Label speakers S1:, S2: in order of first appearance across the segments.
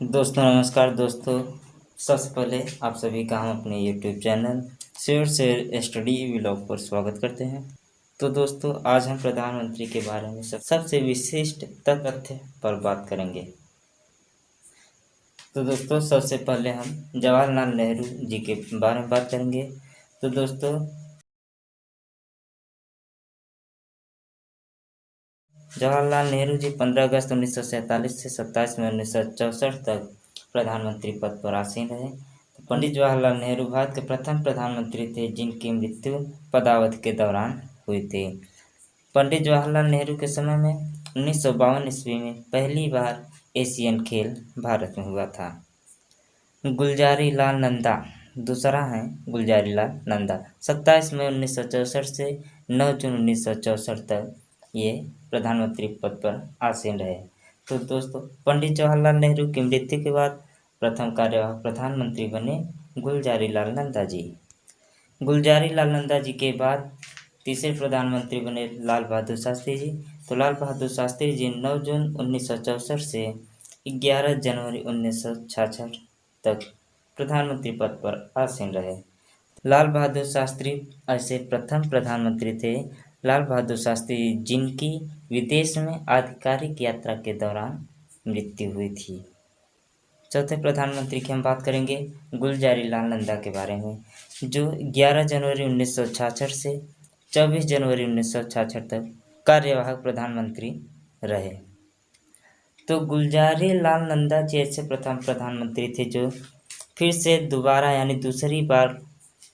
S1: दोस्तों नमस्कार दोस्तों। सबसे पहले आप सभी का हम अपने YouTube channel share study vlog पर स्वागत करते हैं। तो दोस्तों आज हम प्रधानमंत्री के बारे में सबसे विशिष्ट तथ्य पर बात करेंगे। तो दोस्तों सबसे पहले हम जवाहरलाल नेहरू जी के बारे में बात करेंगे। तो दोस्तों जवाहरलाल नेहरू जी 15 अगस्त 1947 से 27 मई 1964 तक प्रधानमंत्री पद पर आसीन रहे। पंडित जवाहरलाल नेहरू भारत के प्रथम प्रधानमंत्री थे जिनकी मृत्यु पदावधि के दौरान हुई थी। पंडित जवाहरलाल नेहरू के समय में 1952 ईस्वी में पहली बार एशियन खेल भारत में हुआ था। गुलजारी लाल नंदा दूसरा है गुलजारी लाल नंदा 27 मई 1964 से 9 जून 1964 तक ये प्रधानमंत्री पद पर आसीन रहे। तो दोस्तों पंडित जवाहरलाल नेहरू की मृत्यु के बाद प्रथम कार्यवाहक प्रधानमंत्री बने गुलजारी लाल नंदा जी। गुलजारी लाल नंदा जी के बाद तीसरे प्रधानमंत्री बने लाल बहादुर शास्त्री जी। तो लाल बहादुर शास्त्री जी 9 जून 1964 से 11 जनवरी 1966 तक प्रधानमंत्री पद पर आसीन रहे। लाल बहादुर शास्त्री ऐसे प्रथम प्रधानमंत्री थे लाल बहादुर शास्त्री जिनकी विदेश में आधिकारिक यात्रा के दौरान मृत्यु हुई थी। चौथे प्रधानमंत्री की हम बात करेंगे गुलजारी लाल नंदा के बारे में, जो 11 जनवरी 1966 से 24 जनवरी 1966 तक कार्यवाहक प्रधानमंत्री रहे। तो गुलजारी लाल नंदा जी ऐसे प्रथम प्रधानमंत्री थे जो फिर से दोबारा यानी दूसरी बार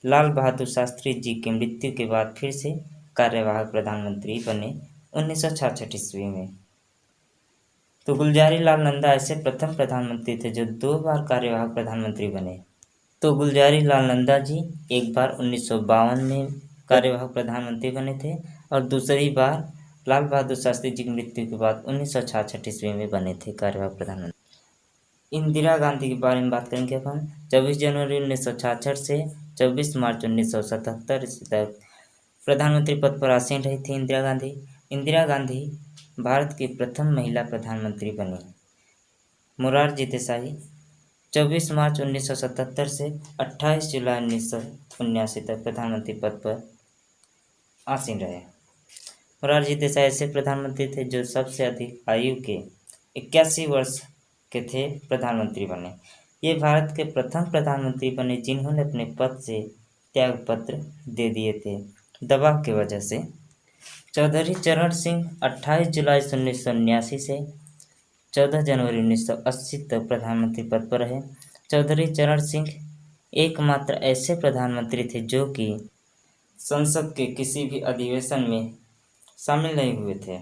S1: लाल बहादुर शास्त्री जी की मृत्यु के बाद फिर से कार्यवाहक प्रधानमंत्री बने 1966 ईस्वी में। तो गुलजारी लाल नंदा ऐसे प्रथम प्रधानमंत्री थे जो 2 बार कार्यवाहक प्रधानमंत्री बने। तो गुलजारी लाल नंदा जी एक बार 1952 में कार्यवाहक प्रधानमंत्री बने थे और दूसरी बार लाल बहादुर शास्त्री जी की मृत्यु के बाद 1966 ईस्वी में बने थे कार्यवाहक प्रधानमंत्री। इंदिरा गांधी के बारे में बात करेंगे अपन। 24 जनवरी 1966 से 24 मार्च 1977 ईस्वी तक प्रधानमंत्री पद पर आसीन रही थी इंदिरा गांधी। इंदिरा गांधी भारत की प्रथम महिला प्रधानमंत्री बनी। मोरारजी देसाई 24 मार्च 1977 से 28 जुलाई 1979 तक प्रधानमंत्री पद पर आसीन रहे। मोरारजी देसाई ऐसे प्रधानमंत्री थे जो सबसे अधिक आयु के 81 वर्ष के थे प्रधानमंत्री बने। ये भारत के प्रथम प्रधानमंत्री बने जिन्होंने अपने पद से त्यागपत्र दे दिए थे दबाव की वजह से। चौधरी चरण सिंह 28 जुलाई 1979 से 14 जनवरी 1980 तक प्रधानमंत्री पद पर रहे। चौधरी चरण सिंह एकमात्र ऐसे प्रधानमंत्री थे जो कि संसद के किसी भी अधिवेशन में शामिल नहीं हुए थे।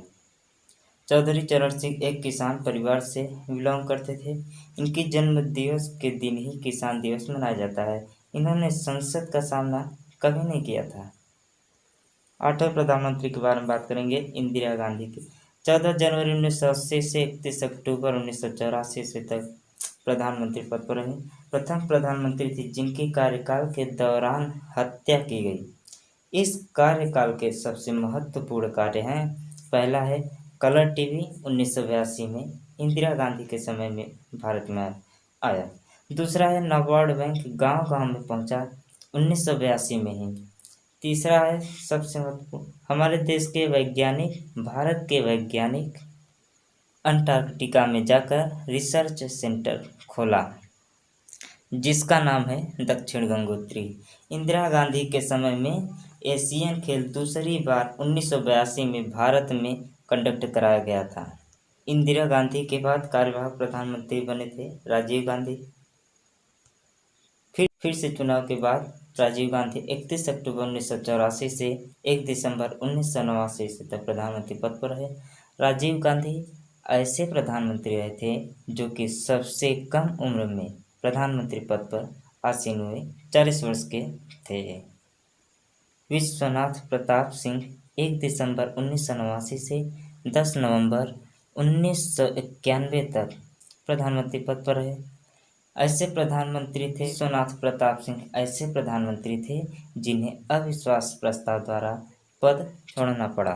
S1: चौधरी चरण सिंह एक किसान परिवार से बिलोंग करते थे। इनकी जन्म दिवस के दिन ही किसान दिवस मनाया जाता है। इन्होंने संसद का सामना कभी नहीं किया था। 8वें प्रधानमंत्री के बारे में बात करेंगे इंदिरा गांधी के। 14 जनवरी 1980 से 31 अक्टूबर 1984 ईस्वी तक प्रधानमंत्री पद पर रहे। प्रथम प्रधानमंत्री थी जिनकी कार्यकाल के दौरान हत्या की गई। इस कार्यकाल के सबसे महत्वपूर्ण कार्य हैं, पहला है कलर टीवी 1982 में इंदिरा गांधी के समय में भारत में आया। दूसरा है नाबार्ड बैंक गांव-गांव में पहुंचा 1982 में ही। तीसरा है सबसे महत्वपूर्ण, हमारे देश के वैज्ञानिक भारत के वैज्ञानिक अंटार्कटिका में जाकर रिसर्च सेंटर खोला जिसका नाम है दक्षिण गंगोत्री। इंदिरा गांधी के समय में एशियन खेल दूसरी बार 1982 में भारत में कंडक्ट कराया गया था। इंदिरा गांधी के बाद कार्यवाहक प्रधानमंत्री बने थे राजीव गांधी। फिर से चुनाव के बाद राजीव गांधी 31 अक्टूबर 1984 से 1 दिसंबर 1989 तक प्रधानमंत्री पद पर रहे। राजीव गांधी ऐसे प्रधानमंत्री रहे थे जो कि सबसे कम उम्र में प्रधानमंत्री पद पर आसीन हुए 40 वर्ष के थे। विश्वनाथ प्रताप सिंह 1 दिसंबर 1989 से 10 नवंबर 1991 तक प्रधानमंत्री पद पर रहे। ऐसे प्रधानमंत्री थे विश्वनाथ प्रताप सिंह ऐसे प्रधानमंत्री थे जिन्हें अविश्वास प्रस्ताव द्वारा पद छोड़ना पड़ा।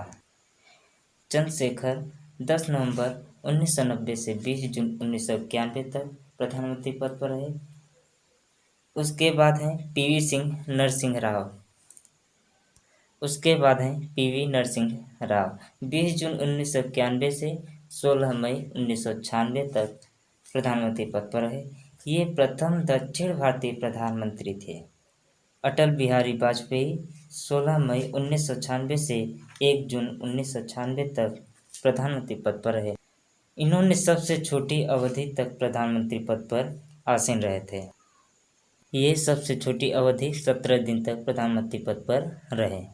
S1: चंद्रशेखर 10 नवंबर 1990 से 20 जून 1991 तक प्रधानमंत्री पद पर रहे। उसके बाद हैं पीवी सिंह नरसिंह राव। उसके बाद हैं पीवी नरसिंह राव। 20 जून 1991 से 16 मई 1996 तक प्रधानमंत्री पद पर रहे। ये प्रथम दक्षिण भारतीय प्रधानमंत्री थे। अटल बिहारी वाजपेयी 16 मई 1996 से 1 जून 1996 तक प्रधानमंत्री पद पर रहे। इन्होंने सबसे छोटी अवधि तक प्रधानमंत्री पद पर आसीन रहे थे। ये सबसे छोटी अवधि 17 दिन तक प्रधानमंत्री पद पर रहे।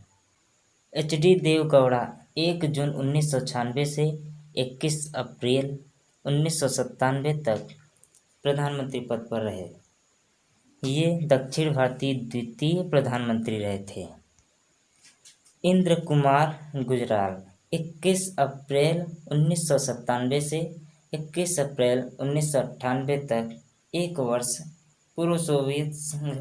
S1: एच.डी. देवगौड़ा 1 जून 1996 से 21 अप्रैल 1997 तक प्रधानमंत्री पद पर रहे। ये दक्षिण भारतीय द्वितीय प्रधानमंत्री रहे थे। इंद्र कुमार गुजराल 21 अप्रैल 1997 से 21 अप्रैल 1998 तक 1 वर्ष पूर्व सोवियत संघ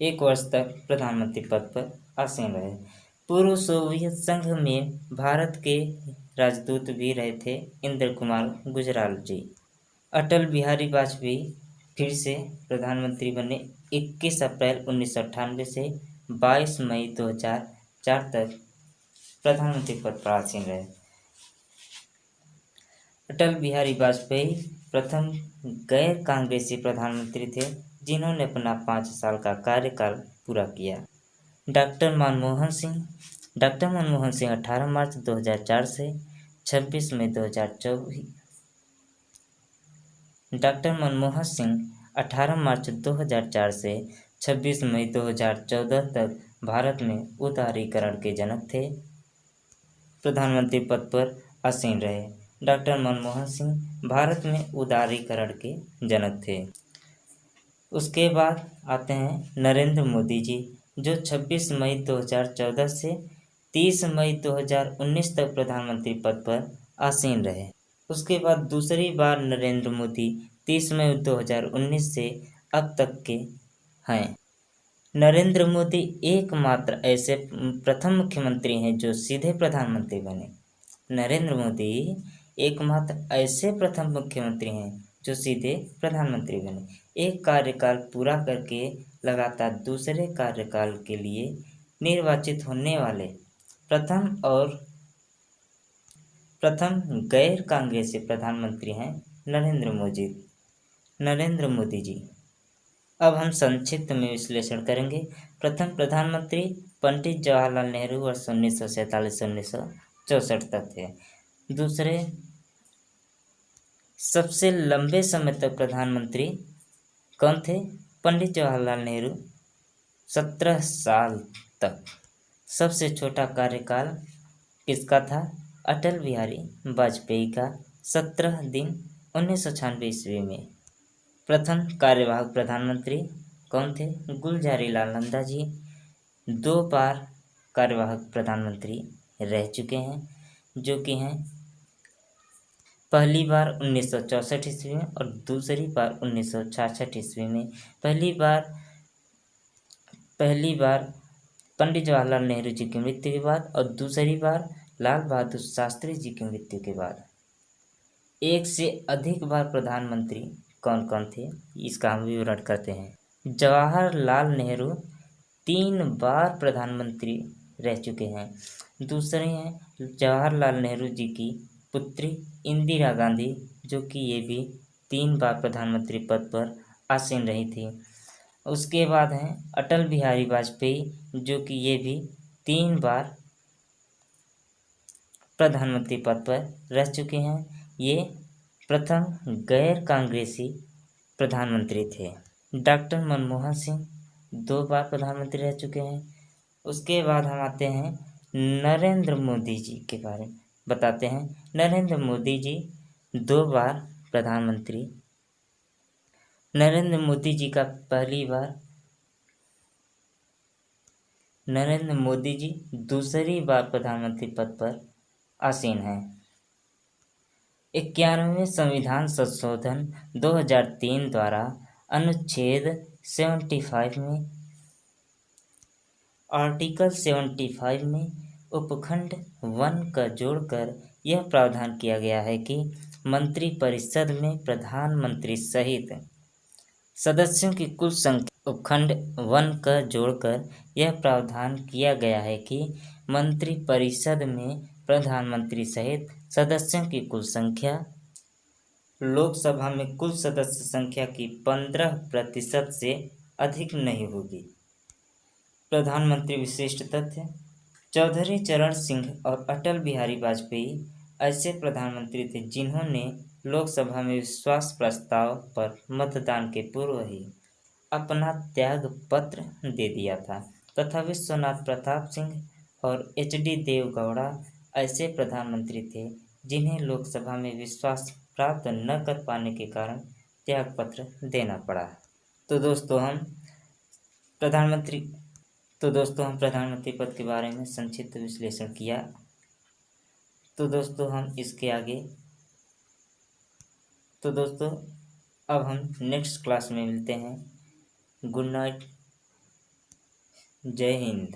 S1: 1 वर्ष तक प्रधानमंत्री पद पर आसीन रहे। पूर्व सोवियत संघ में भारत के राजदूत भी रहे थे इंद्र कुमार गुजराल जी। अटल बिहारी वाजपेयी फिर से प्रधानमंत्री बने 21 अप्रैल 1998 से 22 मई 2004 तक प्रधानमंत्री पद पर आसीन रहे। अटल बिहारी वाजपेयी प्रथम गैर कांग्रेसी प्रधानमंत्री थे जिन्होंने अपना 5 साल का कार्यकाल पूरा किया। डॉक्टर मनमोहन सिंह 18 मार्च 2004 से 26 मई 2024। डॉक्टर मनमोहन सिंह 18 मार्च 2004 से 26 मई 2014 तक भारत में उदारीकरण के जनक थे। प्रधानमंत्री पद पर आसीन रहे। डॉक्टर मनमोहन सिंह भारत में उदारीकरण के जनक थे। उसके बाद आते हैं नरेंद्र मोदी जी, जो 26 मई 2014 से 30 मई 2019 तक प्रधानमंत्री पद पर आसीन रहे। उसके बाद दूसरी बार नरेंद्र मोदी 30 मई 2019 से अब तक के हैं। नरेंद्र मोदी एकमात्र ऐसे प्रथम मुख्यमंत्री हैं जो सीधे प्रधानमंत्री बने। नरेंद्र मोदी एकमात्र ऐसे प्रथम मुख्यमंत्री हैं जो सीधे प्रधानमंत्री बने। एक कार्यकाल पूरा करके लगातार दूसरे कार्यकाल के लिए निर्वाचित होने वाले प्रथम गैर कांग्रेसी प्रधानमंत्री हैं नरेंद्र मोदी जी। अब हम संक्षिप्त में विश्लेषण करेंगे। प्रथम प्रधानमंत्री पंडित जवाहरलाल नेहरू वर्ष 1947 से 1964 तक थे। दूसरे सबसे लंबे समय तक प्रधानमंत्री कौन थे? पंडित जवाहरलाल नेहरू 17 साल तक। सबसे छोटा कार्यकाल किसका था? अटल बिहारी वाजपेयी का 17 दिन 1996 ईस्वी में। प्रथम कार्यवाहक प्रधानमंत्री कौन थे? गुलजारीलाल नंदा जी 2 बार कार्यवाहक प्रधानमंत्री रह चुके हैं, जो कि हैं पहली बार 1964 ईस्वी में और दूसरी बार 1966 ईस्वी में। पहली बार पंडित जवाहरलाल नेहरू जी की मृत्यु के बाद और दूसरी बार लाल बहादुर शास्त्री जी की मृत्यु के बाद। एक से अधिक बार प्रधानमंत्री कौन कौन थे, इसका हम विवरण करते हैं। जवाहरलाल नेहरू 3 बार प्रधानमंत्री रह चुके हैं। दूसरे हैं जवाहरलाल नेहरू जी की पुत्री इंदिरा गांधी, जो कि ये भी 3 बार प्रधानमंत्री पद पर आसीन रही थी। उसके बाद हैं अटल बिहारी वाजपेयी, जो कि ये भी 3 बार प्रधानमंत्री पद पर रह चुके हैं। ये प्रथम गैर कांग्रेसी प्रधानमंत्री थे। डॉक्टर मनमोहन सिंह 2 बार प्रधानमंत्री रह चुके हैं। उसके बाद हम आते हैं नरेंद्र मोदी जी के बारे में बताते हैं। नरेंद्र मोदी जी 2 बार प्रधानमंत्री। नरेंद्र मोदी जी दूसरी बार प्रधानमंत्री पद पर आसीन हैं। 91वें संविधान संशोधन 2003 द्वारा अनुच्छेद 75 में आर्टिकल 75 में उपखंड 1 का जोड़कर यह प्रावधान किया गया है कि मंत्रिपरिषद में प्रधानमंत्री सहित सदस्यों की कुल संख्या उपखंड 1 का जोड़कर यह प्रावधान किया गया है कि मंत्रिपरिषद में प्रधानमंत्री सहित सदस्यों की कुल संख्या लोकसभा में कुल सदस्य संख्या की 15% से अधिक नहीं होगी। प्रधानमंत्री विशिष्ट तथ्य: चौधरी चरण सिंह और अटल बिहारी वाजपेयी ऐसे प्रधानमंत्री थे जिन्होंने लोकसभा में विश्वास प्रस्ताव पर मतदान के पूर्व ही अपना त्याग पत्र दे दिया था तथा विश्वनाथ प्रताप सिंह और एच.डी. देवगौड़ा ऐसे प्रधानमंत्री थे जिन्हें लोकसभा में विश्वास प्राप्त न कर पाने के कारण त्यागपत्र देना पड़ा। तो दोस्तों हम प्रधानमंत्री पद के बारे में संक्षिप्त विश्लेषण किया। तो दोस्तों अब हम नेक्स्ट क्लास में मिलते हैं। गुड नाइट, जय हिंद।